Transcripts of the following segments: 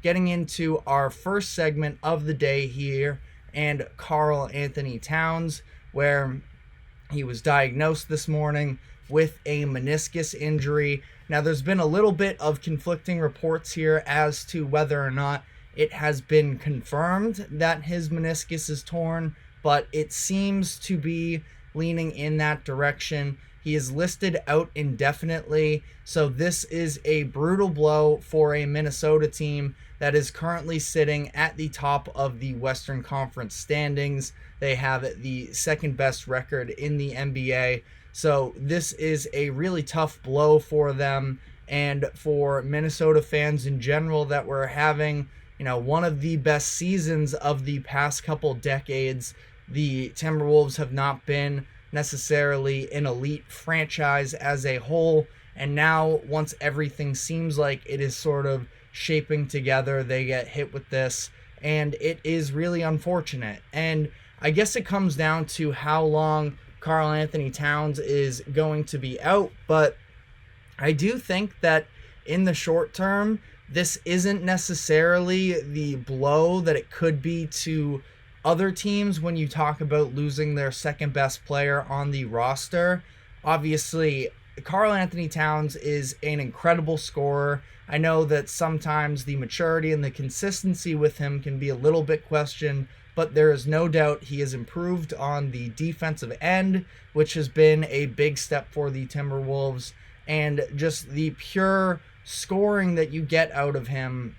getting into our first segment of the day here and Karl-Anthony Towns, where he was diagnosed this morning with a meniscus injury. Now, there's been a little bit of conflicting reports here as to whether or not it has been confirmed that his meniscus is torn, but it seems to be leaning in that direction. He is listed out indefinitely, so this is a brutal blow for a Minnesota team that is currently sitting at the top of the Western Conference standings. They have the second best record in the NBA, so this is a really tough blow for them and for Minnesota fans in general that were having, one of the best seasons of the past couple decades. The Timberwolves have not been necessarily an elite franchise as a whole, and now once everything seems like it is sort of shaping together, they get hit with this, and it is really unfortunate. And I guess it comes down to how long Karl-Anthony Towns is going to be out, but I do think that in the short term, this isn't necessarily the blow that it could be to other teams when you talk about losing their second best player on the roster. Obviously, Karl-Anthony Towns is an incredible scorer. I know that sometimes the maturity and the consistency with him can be a little bit questioned, but there is no doubt he has improved on the defensive end, which has been a big step for the Timberwolves, and just the pure scoring that you get out of him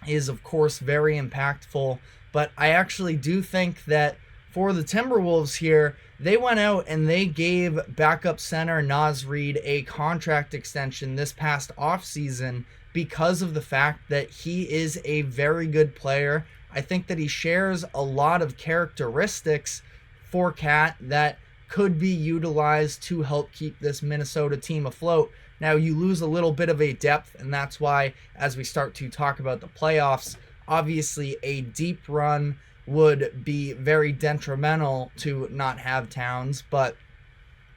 is, of course, very impactful. But I actually do think that for the Timberwolves here, they went out and they gave backup center Naz Reid a contract extension this past offseason because of the fact that he is a very good player. I think that he shares a lot of characteristics for Cat that could be utilized to help keep this Minnesota team afloat. Now, you lose a little bit of a depth, and that's why, as we start to talk about the playoffs, obviously a deep run would be very detrimental to not have Towns, but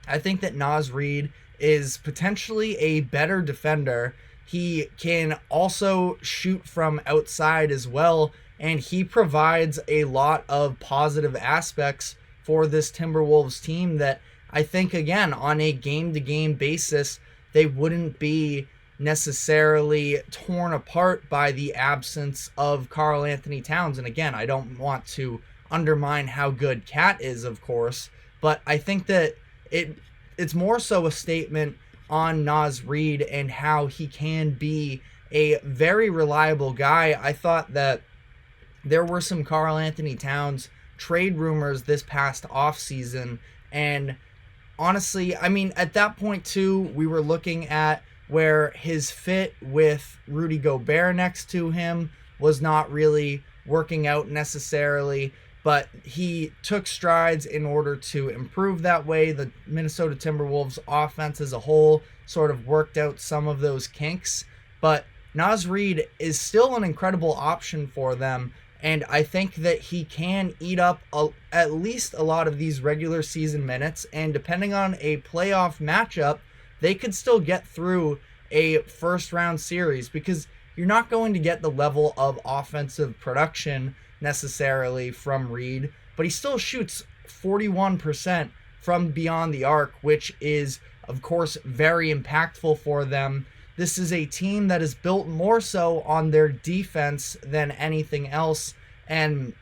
I think that Naz Reid is potentially a better defender. He can also shoot from outside as well, and he provides a lot of positive aspects for this Timberwolves team that I think, again, on a game-to-game basis, they wouldn't be necessarily torn apart by the absence of Karl-Anthony Towns. And again, I don't want to undermine how good Cat is, of course, but I think that it's more so a statement on Naz Reid and how he can be a very reliable guy. I thought that there were some Karl-Anthony Towns trade rumors this past offseason, and honestly, I mean, at that point too, we were looking at where his fit with Rudy Gobert next to him was not really working out necessarily, but he took strides in order to improve that way. The Minnesota Timberwolves offense as a whole sort of worked out some of those kinks, but Naz Reid is still an incredible option for them, and I think that he can eat up at least a lot of these regular season minutes, and depending on a playoff matchup, they could still get through a first round series, because you're not going to get the level of offensive production necessarily from Reid, but he still shoots 41% from beyond the arc, which is, of course, very impactful for them. This is a team that is built more so on their defense than anything else, and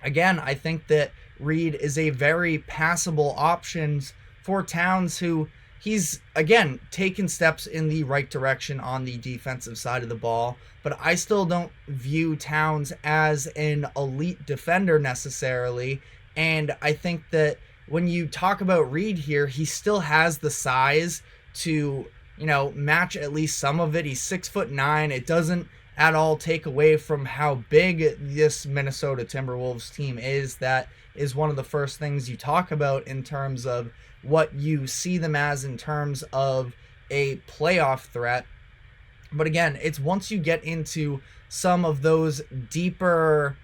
again, I think that Reid is a very passable option for Towns, who he's, again, taken steps in the right direction on the defensive side of the ball, but I still don't view Towns as an elite defender necessarily, and I think that when you talk about Reid here, he still has the size to, match at least some of it. He's 6'9". It doesn't at all take away from how big this Minnesota Timberwolves team is. That is one of the first things you talk about in terms of what you see them as in terms of a playoff threat. But again, it's once you get into some of those deeper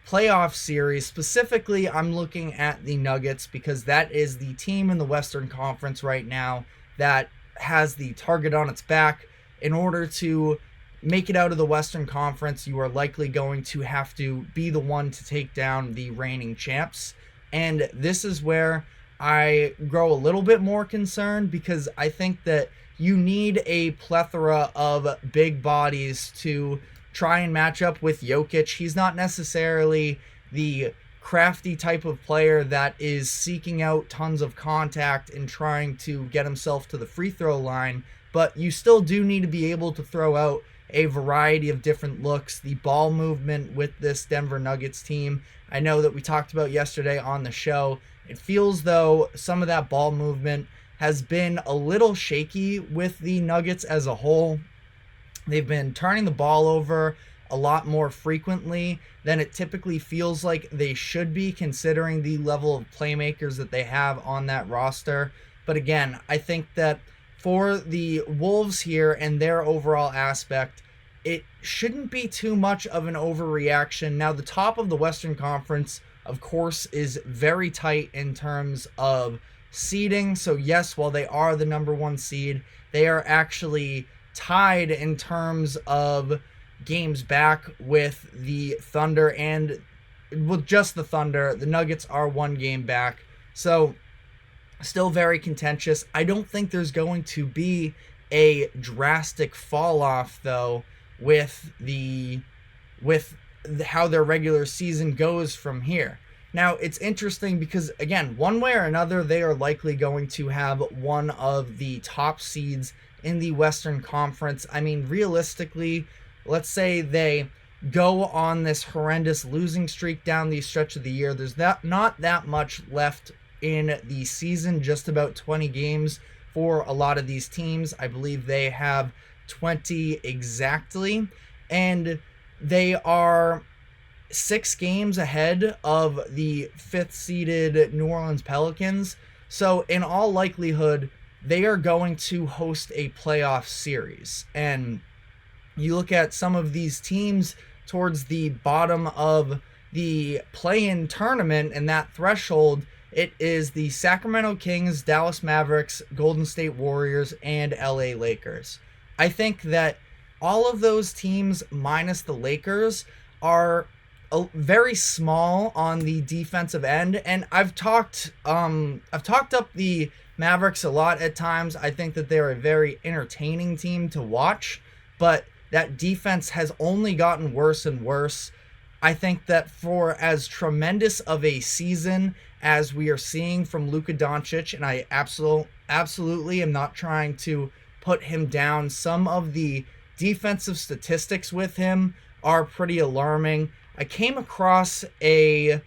playoff series, specifically I'm looking at the Nuggets, because that is the team in the Western Conference right now that has the target on its back in order to make it out of the Western Conference, you are likely going to have to be the one to take down the reigning champs. And this is where I grow a little bit more concerned, because I think that you need a plethora of big bodies to try and match up with Jokic. He's not necessarily the crafty type of player that is seeking out tons of contact and trying to get himself to the free throw line, but you still do need to be able to throw out a variety of different looks. The ball movement with this Denver Nuggets team, I know that we talked about yesterday on the show. It feels though some of that ball movement has been a little shaky with the Nuggets as a whole. They've been turning the ball over a lot more frequently than it typically feels like they should be, considering the level of playmakers that they have on that roster. But again, I think that for the Wolves here and their overall aspect, it shouldn't be too much of an overreaction. Now, the top of the Western Conference, of course, is very tight in terms of seeding. So yes, while they are the number one seed, they are actually tied in terms of games back with the Thunder, and with just the Thunder. The Nuggets are one game back. So still very contentious. I don't think there's going to be a drastic fall off though with how their regular season goes from here. Now, it's interesting because, again, one way or another, they are likely going to have one of the top seeds in the Western Conference. I mean, realistically, let's say they go on this horrendous losing streak down the stretch of the year. There's not that much left in the season, just about 20 games for a lot of these teams. I believe they have 20 exactly, and they are 6 games ahead of the 5th seeded New Orleans Pelicans. So in all likelihood, they are going to host a playoff series. And you look at some of these teams towards the bottom of the play-in tournament and that threshold, it is the Sacramento Kings, Dallas Mavericks, Golden State Warriors, and LA Lakers. I think that all of those teams, minus the Lakers, are very small on the defensive end, and I've talked up the Mavericks a lot at times. I think that they're a very entertaining team to watch, but that defense has only gotten worse and worse. I think that for as tremendous of a season as we are seeing from Luka Doncic, and I absolutely am not trying to put him down, some of the defensive statistics with him are pretty alarming. I came across a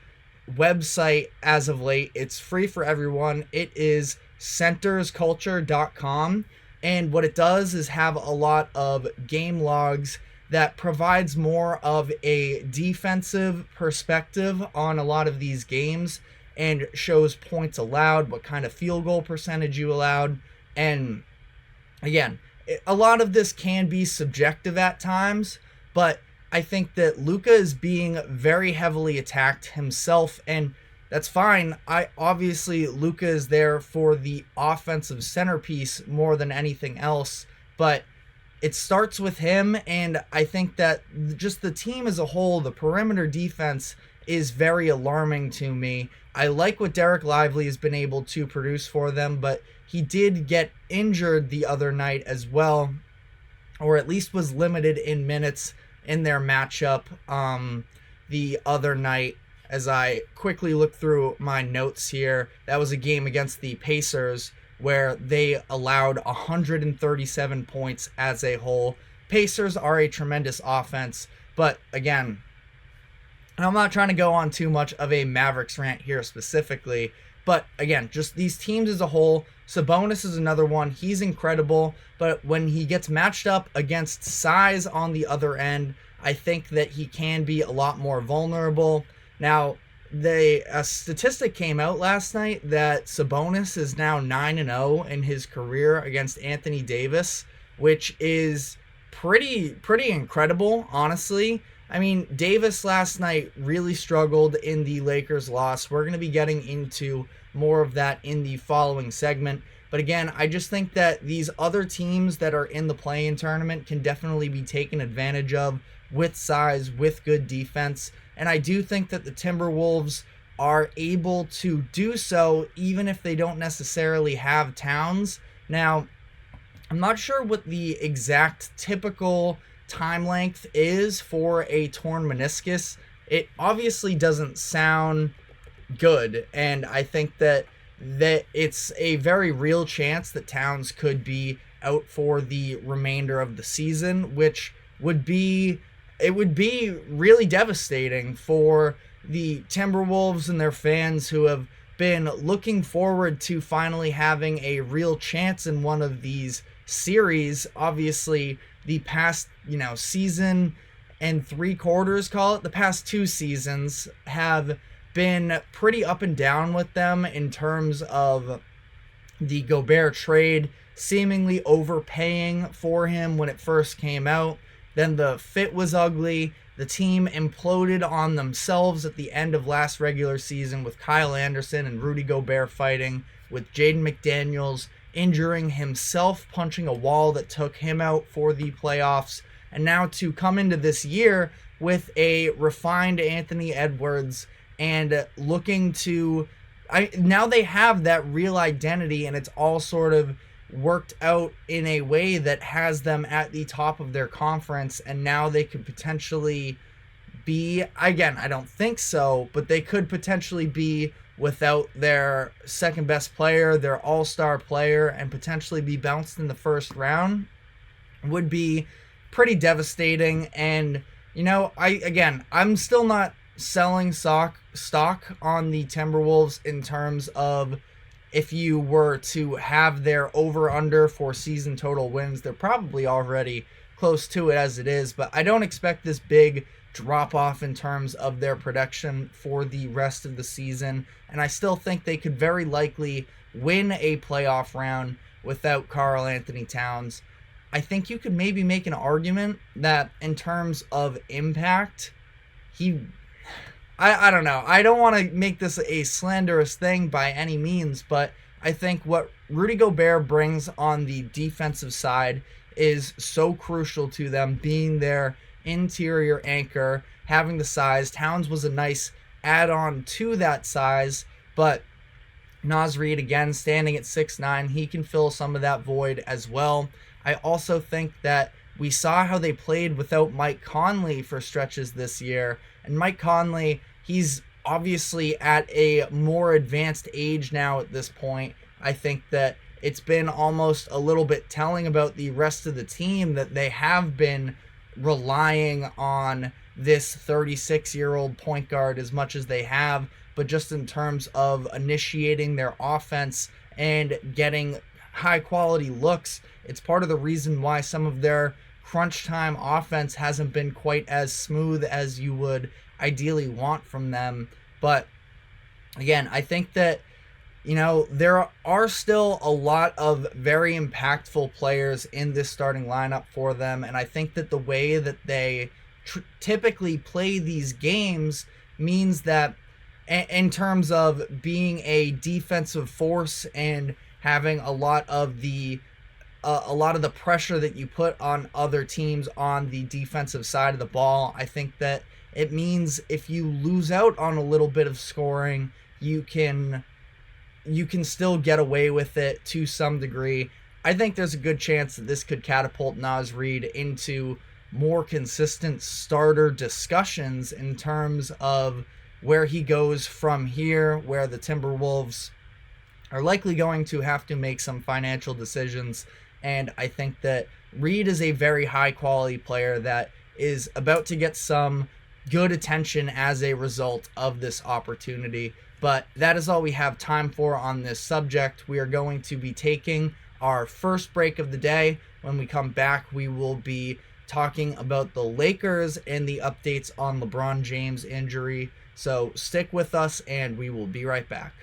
website as of late. It's free for everyone. It is centersculture.com, and what it does is have a lot of game logs that provides more of a defensive perspective on a lot of these games, and shows points allowed, what kind of field goal percentage you allowed. And again, a lot of this can be subjective at times, but I think that Luka is being very heavily attacked himself, and that's fine. Obviously Luka is there for the offensive centerpiece more than anything else, but it starts with him, and I think that just the team as a whole, the perimeter defense, is very alarming to me. I like what Derek Lively has been able to produce for them, but he did get injured the other night as well, or at least was limited in minutes in their matchup the other night. As I quickly look through my notes here, that was a game against the Pacers where they allowed 137 points as a whole. Pacers are a tremendous offense, but again, and I'm not trying to go on too much of a Mavericks rant here specifically, but again, just these teams as a whole. Sabonis is another one. He's incredible, but when he gets matched up against size on the other end, I think that he can be a lot more vulnerable. Now, a statistic came out last night that Sabonis is now 9-0 in his career against Anthony Davis, which is pretty incredible, honestly. I mean, Davis last night really struggled in the Lakers loss. We're going to be getting into more of that in the following segment. But again, I just think that these other teams that are in the play-in tournament can definitely be taken advantage of with size, with good defense. And I do think that the Timberwolves are able to do so even if they don't necessarily have Towns. Now, I'm not sure what the exact typical time length is for a torn meniscus. It obviously doesn't sound good, and I think that it's a very real chance that Towns could be out for the remainder of the season, which would be really devastating for the Timberwolves and their fans who have been looking forward to finally having a real chance in one of these series. Obviously, the past, season and 3/4, call it, the past 2 seasons have been pretty up and down with them in terms of the Gobert trade, seemingly overpaying for him when it first came out. Then the fit was ugly. The team imploded on themselves at the end of last regular season with Kyle Anderson and Rudy Gobert fighting, with Jaden McDaniels injuring himself, punching a wall that took him out for the playoffs. And now to come into this year with a refined Anthony Edwards and looking to... now they have that real identity, and it's all sort of worked out in a way that has them at the top of their conference, and now they could potentially be, again, I don't think so, but they could potentially be without their second best player, their all-star player, and potentially be bounced in the first round. Would be pretty devastating. And I'm still not selling stock on the Timberwolves in terms of if you were to have their over-under for season total wins. They're probably already close to it as it is, but I don't expect this big drop-off in terms of their production for the rest of the season, and I still think they could very likely win a playoff round without Karl-Anthony Towns. I think you could maybe make an argument that in terms of impact, I don't know. I don't want to make this a slanderous thing by any means, but I think what Rudy Gobert brings on the defensive side is so crucial to them, being their interior anchor, having the size. Towns was a nice add-on to that size, but Naz Reid, again, standing at 6'9", he can fill some of that void as well. I also think that we saw how they played without Mike Conley for stretches this year. And Mike Conley, he's obviously at a more advanced age now at this point. I think that it's been almost a little bit telling about the rest of the team that they have been relying on this 36-year-old point guard as much as they have, but just in terms of initiating their offense and getting high-quality looks, it's part of the reason why some of their crunch time offense hasn't been quite as smooth as you would ideally want from them. But again, I think that there are still a lot of very impactful players in this starting lineup for them, and I think that the way that they typically play these games means that in terms of being a defensive force and having a lot of the pressure that you put on other teams on the defensive side of the ball, I think that it means if you lose out on a little bit of scoring, you can still get away with it to some degree. I think there's a good chance that this could catapult Naz Reid into more consistent starter discussions in terms of where he goes from here, where the Timberwolves are likely going to have to make some financial decisions. And I think that Reid is a very high-quality player that is about to get some good attention as a result of this opportunity. But that is all we have time for on this subject. We are going to be taking our first break of the day. When we come back, we will be talking about the Lakers and the updates on LeBron James' injury. So stick with us, and we will be right back.